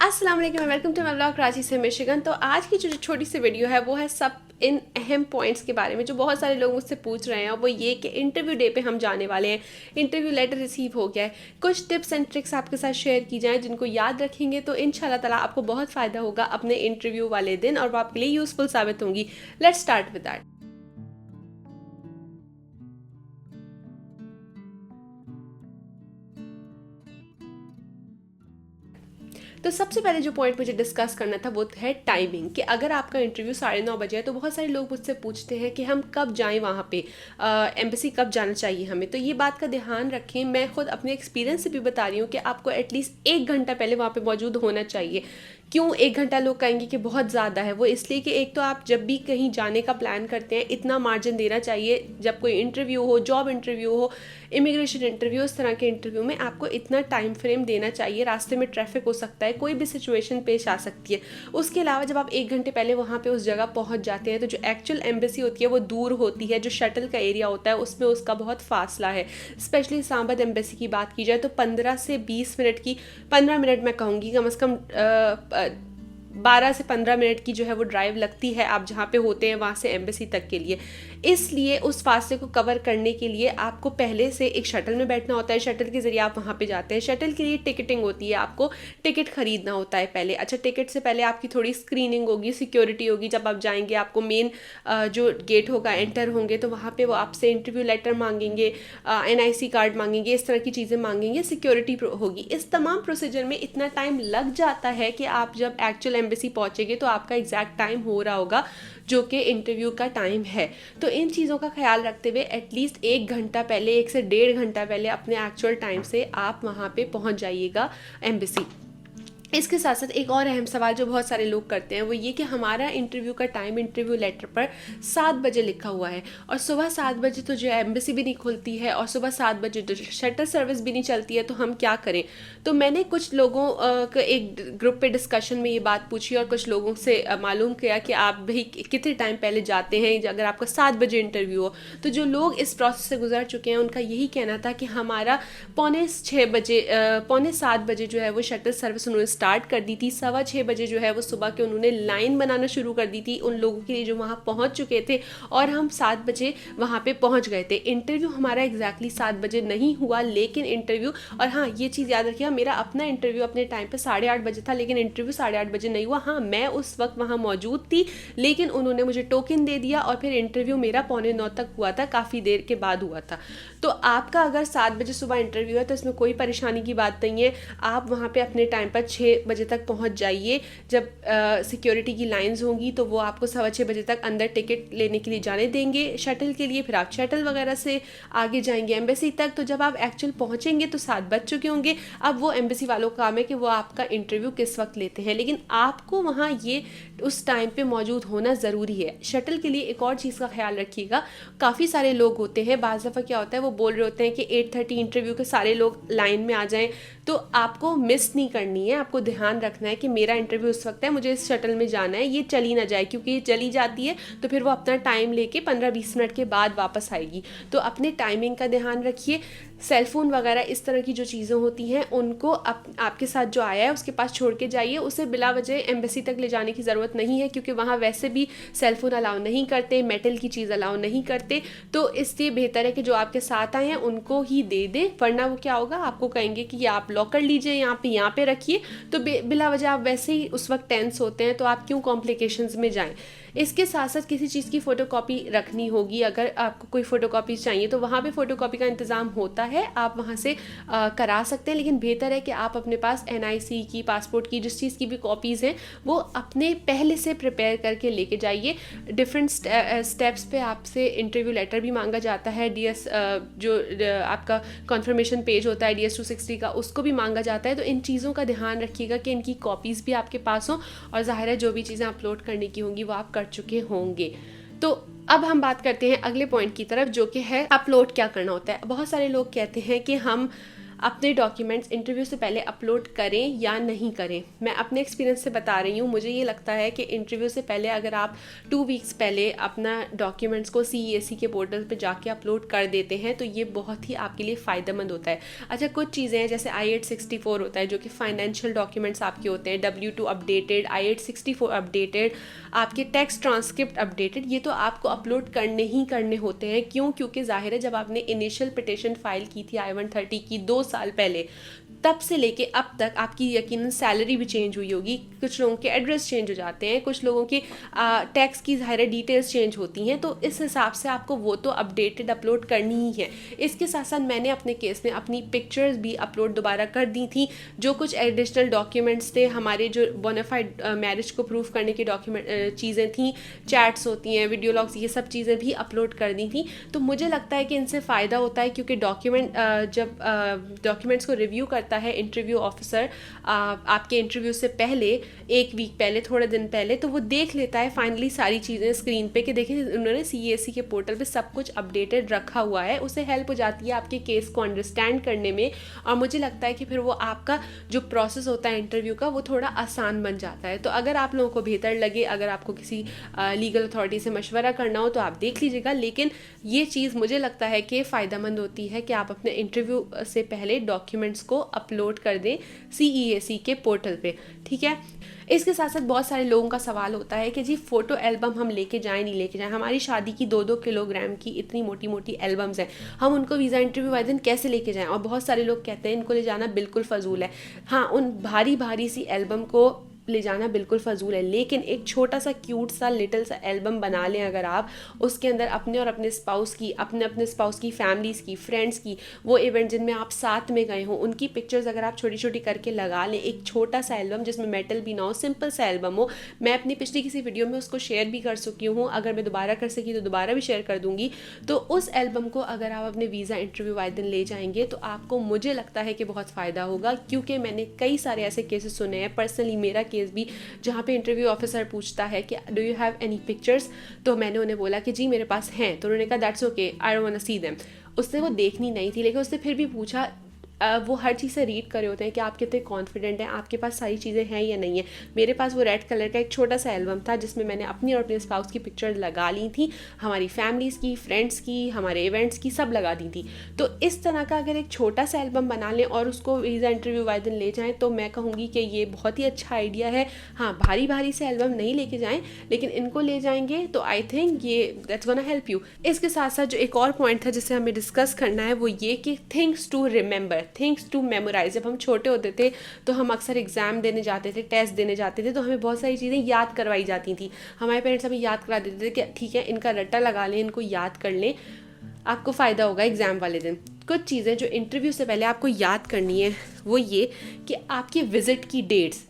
अस्सलाम वालेकुम, welcome to my blog Karachi से मिशिगन। तो आज की जो छोटी सी वीडियो है वो है सब इन अहम पॉइंट्स के बारे में जो बहुत सारे लोग मुझसे पूछ रहे हैं। वो ये कि इंटरव्यू डे पे हम जाने वाले हैं, इंटरव्यू लेटर रिसीव हो गया है, कुछ टिप्स एंड ट्रिक्स आपके साथ शेयर की जाएं जिनको याद रखेंगे तो इंशाल्लाह ताला आपको बहुत फ़ायदा होगा अपने इंटरव्यू वाले दिन और वो आपके लिए यूज़फुल साबित होंगी। Let's start with that. तो सबसे पहले जो पॉइंट मुझे डिस्कस करना था वो है टाइमिंग, कि अगर आपका इंटरव्यू 9:30 बजे है तो बहुत सारे लोग मुझसे पूछते हैं कि हम कब जाएं वहाँ पे, एम्बेसी कब जाना चाहिए हमें। तो ये बात का ध्यान रखें, मैं खुद अपने एक्सपीरियंस से भी बता रही हूँ कि आपको एटलीस्ट 1 घंटा पहले वहाँ पे मौजूद होना चाहिए। क्यों 1 घंटा लोग कहेंगे कि बहुत ज़्यादा है? वो इसलिए कि एक तो आप जब भी कहीं जाने का प्लान करते हैं इतना मार्जिन देना चाहिए, जब कोई इंटरव्यू हो, जॉब इंटरव्यू हो, इमिग्रेशन इंटरव्यू, इस तरह के इंटरव्यू में आपको इतना टाइम फ्रेम देना चाहिए। रास्ते में ट्रैफिक हो सकता है, कोई भी सिचुएशन पेश आ सकती है। उसके अलावा जब आप 1 घंटे पहले वहाँ पे उस जगह पहुँच जाते हैं तो जो एक्चुअल एम्बेसी होती है वो दूर होती है, जो शटल का एरिया होता है उसमें उसका बहुत फासला है। स्पेशली इस्लामाबाद एम्बेसी की बात की जाए तो 15 से 20 मिनट की, 15 मिनट मैं कहूँगी कम से कम, 12 से 15 मिनट की जो है वो ड्राइव लगती है आप जहाँ पे होते हैं वहाँ से एम्बेसी तक के लिए। इसलिए उस फासले को कवर करने के लिए आपको पहले से एक शटल में बैठना होता है, शटल के ज़रिए आप वहाँ पे जाते हैं। शटल के लिए टिकटिंग होती है, आपको टिकट ख़रीदना होता है पहले। अच्छा, टिकट से पहले आपकी थोड़ी स्क्रीनिंग होगी, सिक्योरिटी होगी। जब आप जाएंगे आपको मेन जो गेट होगा एंटर होंगे तो वहाँ पे वो आपसे इंटरव्यू लेटर मांगेंगे, NIC कार्ड मांगेंगे, इस तरह की चीज़ें मांगेंगे, सिक्योरिटी होगी। इस तमाम प्रोसीजर में इतना टाइम लग जाता है कि आप जब एक्चुअल एम्बेसी पहुँचेंगे तो आपका एग्जैक्ट टाइम हो रहा होगा जो कि इंटरव्यू का टाइम है। तो इन चीज़ों का ख्याल रखते हुए एटलीस्ट 1 घंटा पहले, 1 से 1.5 घंटा पहले अपने एक्चुअल टाइम से आप वहाँ पे पहुँच जाइएगा एम्बेसी। इसके साथ साथ एक और अहम सवाल जो बहुत सारे लोग करते हैं वो ये कि हमारा इंटरव्यू का टाइम इंटरव्यू लेटर पर 7 बजे लिखा हुआ है और सुबह 7 बजे तो जो एम्बेसी भी नहीं खुलती है और सुबह 7 बजे तो शटर सर्विस भी नहीं चलती है, तो हम क्या करें। तो मैंने कुछ लोगों का एक ग्रुप पे डिस्कशन में ये बात पूछी और कुछ लोगों से मालूम किया कि आप भाई कितने टाइम पहले जाते हैं अगर आपका 7 बजे इंटरव्यू हो। तो जो लोग इस प्रोसेस से गुजर चुके हैं उनका यही कहना था कि हमारा पौने 7 बजे जो है वो शटर सर्विस उन्होंने स्टार्ट कर दी थी। 6:15 बजे जो है वो सुबह के उन्होंने लाइन बनाना शुरू कर दी थी उन लोगों के लिए जो वहाँ पहुँच चुके थे, और हम 7 बजे वहाँ पे पहुँच गए थे। इंटरव्यू हमारा एग्जैक्टली 7 बजे नहीं हुआ, लेकिन इंटरव्यू, और हाँ ये चीज़ याद रखिएगा, मेरा अपना इंटरव्यू अपने टाइम पे 8:30 बजे था, लेकिन इंटरव्यू 8:30 बजे नहीं हुआ। हाँ, मैं उस वक्त वहाँ मौजूद थी, लेकिन उन्होंने मुझे टोकन दे दिया और फिर इंटरव्यू मेरा 8:45 तक हुआ था, काफ़ी देर के बाद हुआ था। तो आपका अगर 7 बजे सुबह इंटरव्यू है तो इसमें कोई परेशानी की बात नहीं है। आप वहाँ पे अपने टाइम पर 6 बजे तक पहुँच जाइए। जब सिक्योरिटी की लाइंस होंगी तो वो आपको 6:15 बजे तक अंदर टिकट लेने के लिए जाने देंगे शटल के लिए। फिर आप शटल वगैरह से आगे जाएंगे एम्बेसी तक। तो जब आप एक्चुअल पहुँचेंगे तो 7 बज चुके होंगे। अब वो एम्बेसी वालों का काम है कि वो आपका इंटरव्यू किस वक्त लेते हैं, लेकिन आपको वहाँ ये उस टाइम पे मौजूद होना ज़रूरी है। शटल के लिए एक और चीज़ का ख्याल रखिएगा, काफ़ी सारे लोग होते हैं, बाज़ दफ़ा क्या होता है वो बोल रहे होते हैं कि 8:30 इंटरव्यू के सारे लोग लाइन में आ जाएं। तो आपको मिस नहीं करनी है, आपको ध्यान रखना है कि मेरा इंटरव्यू उस वक्त है, मुझे इस शटल में जाना है, ये चली ना जाए, क्योंकि ये चली जाती है तो फिर वो अपना टाइम लेके 15-20 मिनट के बाद वापस आएगी। तो अपने टाइमिंग का ध्यान रखिए। सेलफोन वगैरह इस तरह की जो चीज़ें होती हैं उनको आपके साथ जो आया है उसके पास छोड़ के जाइए। उसे बिला वजह एम्बेसी तक ले जाने की ज़रूरत नहीं है, क्योंकि वहाँ वैसे भी सेलफोन अलाउ नहीं करते, मेटल की चीज़ अलाउ नहीं करते। तो इसलिए बेहतर है कि जो आपके साथ आए हैं उनको ही दे दें, वरना वो क्या होगा, आपको कहेंगे कि ये आप लॉक कर लीजिए, यहाँ पे रखिए। तो बिला वजह आप वैसे ही उस वक्त टेंस होते हैं, तो आप क्यों कॉम्प्लिकेशंस में जाएं। इसके साथ साथ किसी चीज़ की फ़ोटोकॉपी रखनी होगी। अगर आपको कोई फ़ोटोकॉपी चाहिए तो वहाँ पे फ़ोटोकॉपी का इंतज़ाम होता है, आप वहाँ से करा सकते हैं। लेकिन बेहतर है कि आप अपने पास NIC की, पासपोर्ट की, जिस चीज़ की भी कॉपीज़ हैं वो अपने पहले से प्रिपेयर करके लेके जाइए। डिफरेंट स्टेप्स पे आपसे इंटरव्यू लेटर भी मांगा जाता है, DS जो आपका कॉन्फर्मेशन पेज होता है DS 260 का, उसको भी मांगा जाता है। तो इन चीज़ों का ध्यान रखिएगा कि इनकी कॉपीज़ भी आपके पास हों, और ज़ाहिर है जो भी चीज़ें अपलोड करने की होंगी वो आप कर चुके होंगे। तो अब हम बात करते हैं अगले पॉइंट की तरफ, जो कि है अपलोड क्या करना होता है। बहुत सारे लोग कहते हैं कि हम अपने डॉक्यूमेंट्स इंटरव्यू से पहले अपलोड करें या नहीं करें। मैं अपने एक्सपीरियंस से बता रही हूँ। मुझे ये लगता है कि इंटरव्यू से पहले अगर आप 2 वीक्स पहले अपना डॉक्यूमेंट्स को CESC के पोर्टल पे जाके अपलोड कर देते हैं तो ये बहुत ही आपके लिए फ़ायदेमंद होता है। अच्छा, कुछ चीज़ें हैं जैसे I-864 होता है जो कि फाइनेंशियल डॉक्यूमेंट्स आपके होते हैं, W2 अपडेटेड, I-864 अपडेटेड, आपके टैक्स ट्रांसक्रिप्ट अपडेटेड, ये तो आपको अपलोड करने ही करने होते हैं। क्यों? क्योंकि जाहिर है जब आपने इनिशियल पिटिशन फाइल की थी I-130 की 2 साल पहले, तब से लेके अब तक आपकी यकीनन सैलरी भी चेंज हुई होगी, कुछ लोगों के एड्रेस चेंज हो जाते हैं, कुछ लोगों के टैक्स की ज़ाहिर डिटेल्स चेंज होती हैं, तो इस हिसाब से आपको वो तो अपडेटेड अपलोड करनी ही है। इसके साथ साथ मैंने अपने केस में अपनी पिक्चर्स भी अपलोड दोबारा कर दी थी। जो कुछ एडिशनल डॉक्यूमेंट्स थे, हमारे जो बोनाफाइड मैरिज को प्रूफ करने की डॉक्यूमेंट चीज़ें थी, चैट्स होती हैं, वीडियो लॉग्स, ये सब चीज़ें भी अपलोड कर दी थी। तो मुझे लगता है कि इनसे फ़ायदा होता है क्योंकि जब डॉक्यूमेंट्स को रिव्यू करता है इंटरव्यू ऑफिसर आपके इंटरव्यू से पहले, 1 वीक पहले, थोड़े दिन पहले, तो वो देख लेता है फाइनली सारी चीज़ें स्क्रीन पे कि देखिए उन्होंने CESC के पोर्टल पे सब कुछ अपडेटेड रखा हुआ है। उसे हेल्प हो जाती है आपके केस को अंडरस्टैंड करने में, और मुझे लगता है कि फिर वो आपका जो प्रोसेस होता है इंटरव्यू का वो थोड़ा आसान बन जाता है। तो अगर आप लोगों को बेहतर लगे, अगर आपको किसी लीगल अथॉरिटी से मशवरा करना हो तो आप देख लीजिएगा, लेकिन ये चीज़ मुझे लगता है कि फ़ायदेमंद होती है कि आप अपने इंटरव्यू से पहले डॉक्यूमेंट्स को अपलोड कर दें CESC के पोर्टल पे, ठीक है। इसके साथ साथ बहुत सारे लोगों का सवाल होता है कि जी फ़ोटो एल्बम हम लेके जाएं नहीं लेके जाएं। हमारी शादी की 2-2 किलोग्राम की इतनी मोटी मोटी एल्बम्स हैं, हम उनको वीज़ा इंटरव्यू वाले दिन कैसे लेके जाएं? और बहुत सारे लोग कहते हैं इनको ले जाना बिल्कुल फ़जूल है। हाँ, उन भारी भारी सी एल्बम को ले जाना बिल्कुल फ़जूल है, लेकिन एक छोटा सा क्यूट सा लिटिल सा एल्बम बना लें अगर आप, उसके अंदर अपने और अपने स्पाउस की, अपने स्पाउस की फैमिलीज़ की, फ्रेंड्स की, वो इवेंट जिनमें आप साथ में गए हों उनकी पिक्चर्स अगर आप छोटी छोटी करके लगा लें, एक छोटा सा एल्बम जिसमें मेटल भी ना हो, सिंपल सा एल्बम हो। मैं अपनी पिछली किसी वीडियो में उसको शेयर भी कर चुकी हूँ, अगर मैं दोबारा कर सकी तो दोबारा भी शेयर कर दूँगी। तो उस एल्बम को अगर आप अपने वीज़ा इंटरव्यू वाले दिन ले जाएंगे तो आपको, मुझे लगता है कि बहुत फ़ायदा होगा, क्योंकि मैंने कई सारे ऐसे केसेस सुने हैं। पर्सनली मेरा केस भी जहाँ पे इंटरव्यू ऑफिसर पूछता है कि do you have any pictures, तो मैंने उन्हें बोला कि जी मेरे पास हैं, तो उन्होंने कहा that's okay, I don't want to see them. उसने वो देखनी नहीं थी, लेकिन उसने फिर भी पूछा। वो हर चीज़ से रीड करे होते हैं कि आप कितने कॉन्फिडेंट हैं, आपके पास सारी चीज़ें हैं या नहीं है। मेरे पास वो रेड कलर का एक छोटा सा एल्बम था जिसमें मैंने अपनी और अपने स्पाउस की पिक्चर लगा ली थी, हमारी फैमिलीज़ की, फ्रेंड्स की, हमारे इवेंट्स की, सब लगा दी थी। तो इस तरह का अगर एक छोटा सा एल्बम बना लें और उसको वीज़ा इंटरव्यू वाले दिन ले जाएँ तो मैं कहूँगी कि ये बहुत ही अच्छा आइडिया है। हाँ, भारी भारी से एल्बम नहीं लेके जाएँ, लेकिन इनको ले जाएंगे तो आई थिंक ये दैट्स गोना हेल्प यू। इसके साथ साथ जो एक और पॉइंट था जिसे हमें डिस्कस करना है वो ये कि things to remember, things to memorise. जब हम छोटे होते थे तो हम अक्सर एग्जाम देने जाते थे, टेस्ट देने जाते थे, तो हमें बहुत सारी चीज़ें याद करवाई जाती थी। हमारे पेरेंट्स हमें याद करा देते थे कि ठीक है इनका रट्टा लगा लें, इनको याद कर लें, आपको फ़ायदा होगा एग्ज़ाम वाले दिन। कुछ चीज़ें जो इंटरव्यू से पहले आपको याद करनी है वो ये कि आपकी विज़िट की डेट्स,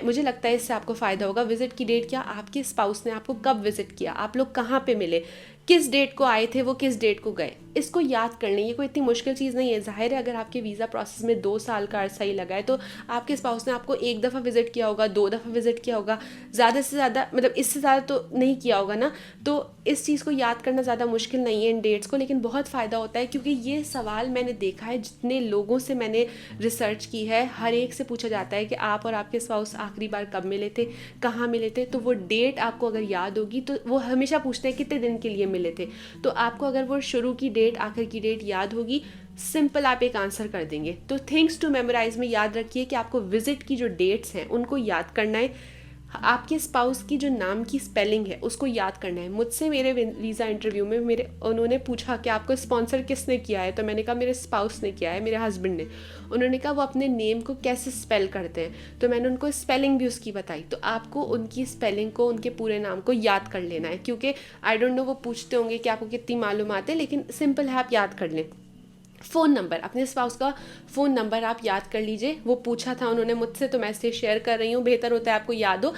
मुझे लगता है इससे आपको फ़ायदा होगा। विज़िट की डेट क्या, आपके स्पाउस ने आपको कब विज़िट किया, आप लोग कहाँ पे मिले, किस डेट को आए थे, वो किस डेट को गए, इसको याद कर लें। ये कोई इतनी मुश्किल चीज़ नहीं है। ज़ाहिर है अगर आपके वीज़ा प्रोसेस में 2 साल का अरसा ही लगा है तो आपके स्पाउस ने आपको 1 दफ़ा विज़िट किया होगा, 2 दफ़ा विज़िट किया होगा, ज़्यादा से ज़्यादा, मतलब इससे ज़्यादा तो नहीं किया होगा ना। तो इस चीज़ को याद करना ज़्यादा मुश्किल नहीं है इन डेट्स को, लेकिन बहुत फ़ायदा होता है क्योंकि ये सवाल मैंने देखा है, जितने लोगों से मैंने रिसर्च की है, हर एक से पूछा जाता है कि आप और आपके स्पाउस आखिरी बार कब मिले थे, कहाँ मिले थे। तो वो डेट आपको अगर याद होगी तो वो हमेशा पूछते हैं कितने दिन के लिए मिले थे, तो आपको अगर वो शुरू की डेट, आखिर की डेट याद होगी, सिंपल आप एक आंसर कर देंगे। तो थिंग्स टू मेमोराइज में याद रखिए कि आपको विजिट की जो डेट्स हैं उनको याद करना है, आपके स्पाउस की जो नाम की स्पेलिंग है उसको याद करना है। मुझसे मेरे वीज़ा इंटरव्यू में उन्होंने पूछा कि आपको स्पॉन्सर किसने किया है, तो मैंने कहा मेरे स्पाउस ने किया है, मेरे हस्बैंड ने। उन्होंने कहा वो अपने नेम को कैसे स्पेल करते हैं, तो मैंने उनको स्पेलिंग भी उसकी बताई। तो आपको उनकी स्पेलिंग को, उनके पूरे नाम को याद कर लेना है, क्योंकि आई डोंट नो वो पूछते होंगे कि आपको कितनी मालूमात है, लेकिन सिंपल है आप याद कर लें। फ़ोन नंबर, अपने स्पाउस का फ़ोन नंबर आप याद कर लीजिए। वो पूछा था उन्होंने मुझसे, तो मैं इससे शेयर कर रही हूँ। बेहतर होता है आपको याद हो।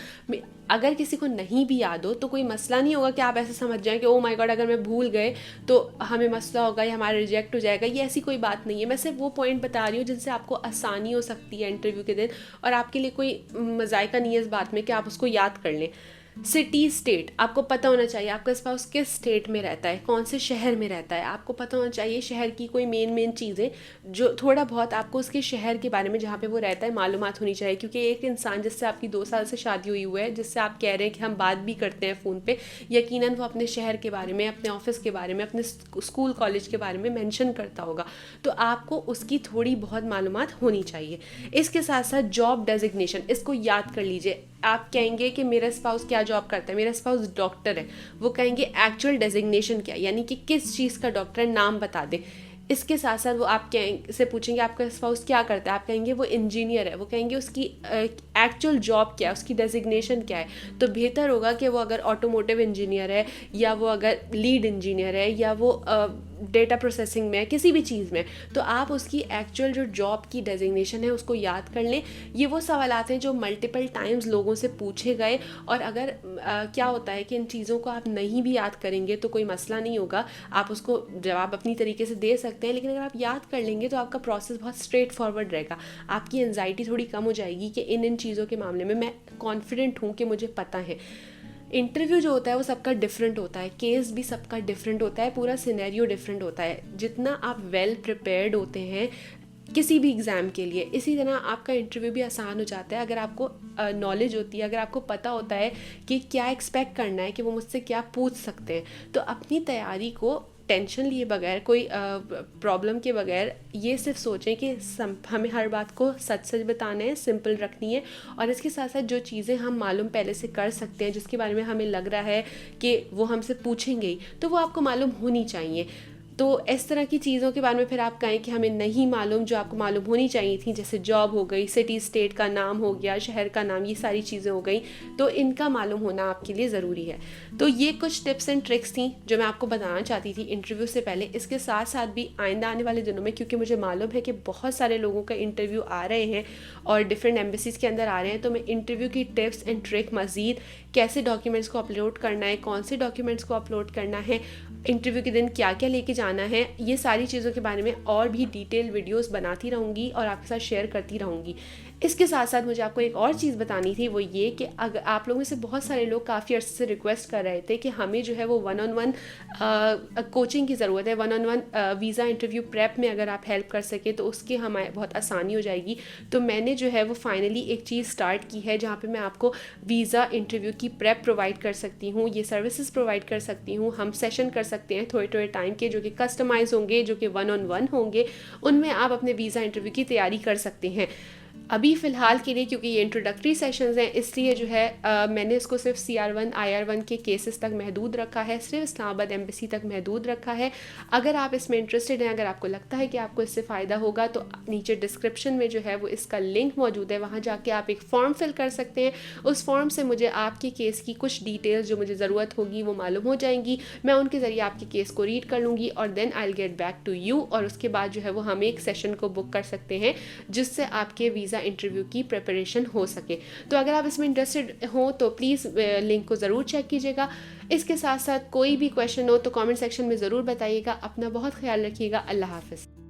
अगर किसी को नहीं भी याद हो तो कोई मसला नहीं होगा कि आप ऐसे समझ जाएं कि ओ माय गॉड अगर मैं भूल गए तो हमें मसला होगा या हमारा रिजेक्ट हो जाएगा। ये ऐसी कोई बात नहीं है। मैं सिर्फ वो पॉइंट बता रही हूँ जिनसे आपको आसानी हो सकती है इंटरव्यू के दिन, और आपके लिए कोई मज़ायका नहीं है इस बात में कि आप उसको याद कर लें। सिटी स्टेट, आपको पता होना चाहिए आपका स्पाउस किस स्टेट में रहता है, कौन से शहर में रहता है, आपको पता होना चाहिए शहर की कोई मेन चीज़ें, जो थोड़ा बहुत आपको उसके शहर के बारे में जहाँ पे वो रहता है मालूमात होनी चाहिए। क्योंकि एक इंसान जिससे आपकी 2 साल से शादी हुई है, जिससे आप कह रहे हैं कि हम बात भी करते हैं फ़ोन पे, यकीनन वो अपने शहर के बारे में, अपने ऑफिस के बारे में, अपने स्कूल कॉलेज के बारे में मेंशन करता होगा, तो आपको उसकी थोड़ी बहुत मालूमात होनी चाहिए। इसके साथ साथ जॉब डेजिग्नेशन, इसको याद कर लीजिए। आप कहेंगे कि मेरा स्पाउस क्या जॉब करता है, मेरा स्पाउस डॉक्टर है, वो कहेंगे एक्चुअल डेजिग्नेशन क्या है, यानी कि किस चीज़ का डॉक्टर है, नाम बता दें। इसके साथ साथ वो आप से पूछेंगे आपका स्पाउस क्या करता है, आप कहेंगे वो इंजीनियर है, वो कहेंगे उसकी एक्चुअल जॉब क्या है, उसकी डेजिग्नेशन क्या है। तो बेहतर होगा कि वो अगर ऑटोमोटिव इंजीनियर है, या वो अगर लीड इंजीनियर है, या वो डेटा प्रोसेसिंग में है, किसी भी चीज़ में, तो आप उसकी एक्चुअल जो जॉब की डेजिग्नेशन है उसको याद कर लें। ये वो सवालात हैं जो मल्टीपल टाइम्स लोगों से पूछे गए, और अगर क्या होता है कि इन चीज़ों को आप नहीं भी याद करेंगे तो कोई मसला नहीं होगा, आप उसको जवाब अपनी तरीके से दे सकते हैं, लेकिन अगर आप याद कर लेंगे तो आपका प्रोसेस बहुत स्ट्रेट फॉरवर्ड रहेगा। आपकी एंजाइटी थोड़ी कम हो जाएगी कि इन चीज़ों के मामले में मैं कॉन्फिडेंट हूँ कि मुझे पता है। इंटरव्यू जो होता है वो सबका डिफरेंट होता है, केस भी सबका डिफरेंट होता है, पूरा सिनेरियो डिफरेंट होता है। जितना आप वेल प्रिपेयर्ड होते हैं किसी भी एग्ज़ाम के लिए, इसी तरह आपका इंटरव्यू भी आसान हो जाता है। अगर आपको नॉलेज होती है, अगर आपको पता होता है कि क्या एक्सपेक्ट करना है, कि वो मुझसे क्या पूछ सकते हैं, तो अपनी तैयारी को टेंशन लिए बगैर, कोई प्रॉब्लम के बगैर, ये सिर्फ सोचें कि हमें हर बात को सच सच बताना है, सिंपल रखनी है, और इसके साथ साथ जो चीज़ें हम मालूम पहले से कर सकते हैं, जिसके बारे में हमें लग रहा है कि वो हमसे पूछेंगे ही, तो वो आपको मालूम होनी चाहिए। तो इस तरह की चीज़ों के बारे में फिर आप कहें कि हमें नहीं मालूम, जो आपको मालूम होनी चाहिए थी, जैसे जॉब हो गई, सिटी स्टेट का नाम हो गया, शहर का नाम, ये सारी चीज़ें हो गई, तो इनका मालूम होना आपके लिए ज़रूरी है। तो ये कुछ टिप्स एंड ट्रिक्स थी जो मैं आपको बताना चाहती थी इंटरव्यू से पहले। इसके साथ साथ भी आइंदा आने वाले दिनों में, क्योंकि मुझे मालूम है कि बहुत सारे लोगों का इंटरव्यू आ रहे हैं और डिफरेंट एम्बेसीज़ के अंदर आ रहे हैं, तो मैं इंटरव्यू की टिप्स एंड ट्रिक, मज़ीद कैसे डॉक्यूमेंट्स को अपलोड करना है, कौन से डॉक्यूमेंट्स को अपलोड करना है, इंटरव्यू के दिन क्या क्या लेके जाना है, ये सारी चीज़ों के बारे में और भी डिटेल वीडियोस बनाती रहूँगी और आपके साथ शेयर करती रहूँगी। इसके साथ साथ मुझे आपको एक और चीज़ बतानी थी, वो ये कि अगर आप लोगों में से बहुत सारे लोग काफ़ी अर्से से रिक्वेस्ट कर रहे थे कि हमें जो है वो 1-on-1 कोचिंग की ज़रूरत है, 1-on-1 वीज़ा इंटरव्यू प्रेप में अगर आप हेल्प कर सके तो उसकी हमें बहुत आसानी हो जाएगी। तो मैंने जो है वो फाइनली एक चीज़ स्टार्ट की है, जहाँ पे मैं आपको वीज़ा इंटरव्यू की प्रेप प्रोवाइड कर सकती हूँ, ये सर्विसेज प्रोवाइड कर सकती हूँ। हम सेशन कर सकते हैं थोड़े थोड़े टाइम के, जो कि कस्टमाइज़ होंगे, जो कि 1-on-1 होंगे, उनमें आप अपने वीज़ा इंटरव्यू की तैयारी कर सकते हैं। अभी फ़िलहाल के लिए, क्योंकि ये इंट्रोडक्टरी सेशंस हैं, इसलिए जो है मैंने इसको सिर्फ CR1 IR1 के केसेस तक महदूद रखा है, सिर्फ इस्लामाबाद एम्बेसी तक महदूद रखा है। अगर आप इसमें इंटरेस्टेड हैं, अगर आपको लगता है कि आपको इससे फ़ायदा होगा, तो नीचे डिस्क्रिप्शन में जो है वो इसका लिंक मौजूद है, वहाँ जाके आप एक फ़ॉर्म फिल कर सकते हैं। उस फॉर्म से मुझे आपके केस की कुछ डिटेल्स जो मुझे ज़रूरत होगी वो मालूम हो जाएंगी। मैं उनके ज़रिए आपके केस को रीड कर लूँगी और then I will get back to you, और उसके बाद जो है वो हम एक सेशन को बुक कर सकते हैं जिससे आपके वीज़ा इंटरव्यू की प्रिपरेशन हो सके। तो अगर आप इसमें इंटरेस्टेड हो तो प्लीज़ लिंक को ज़रूर चेक कीजिएगा। इसके साथ साथ कोई भी क्वेश्चन हो तो कमेंट सेक्शन में ज़रूर बताइएगा। अपना बहुत ख्याल रखिएगा। अल्लाह हाफ़िज़।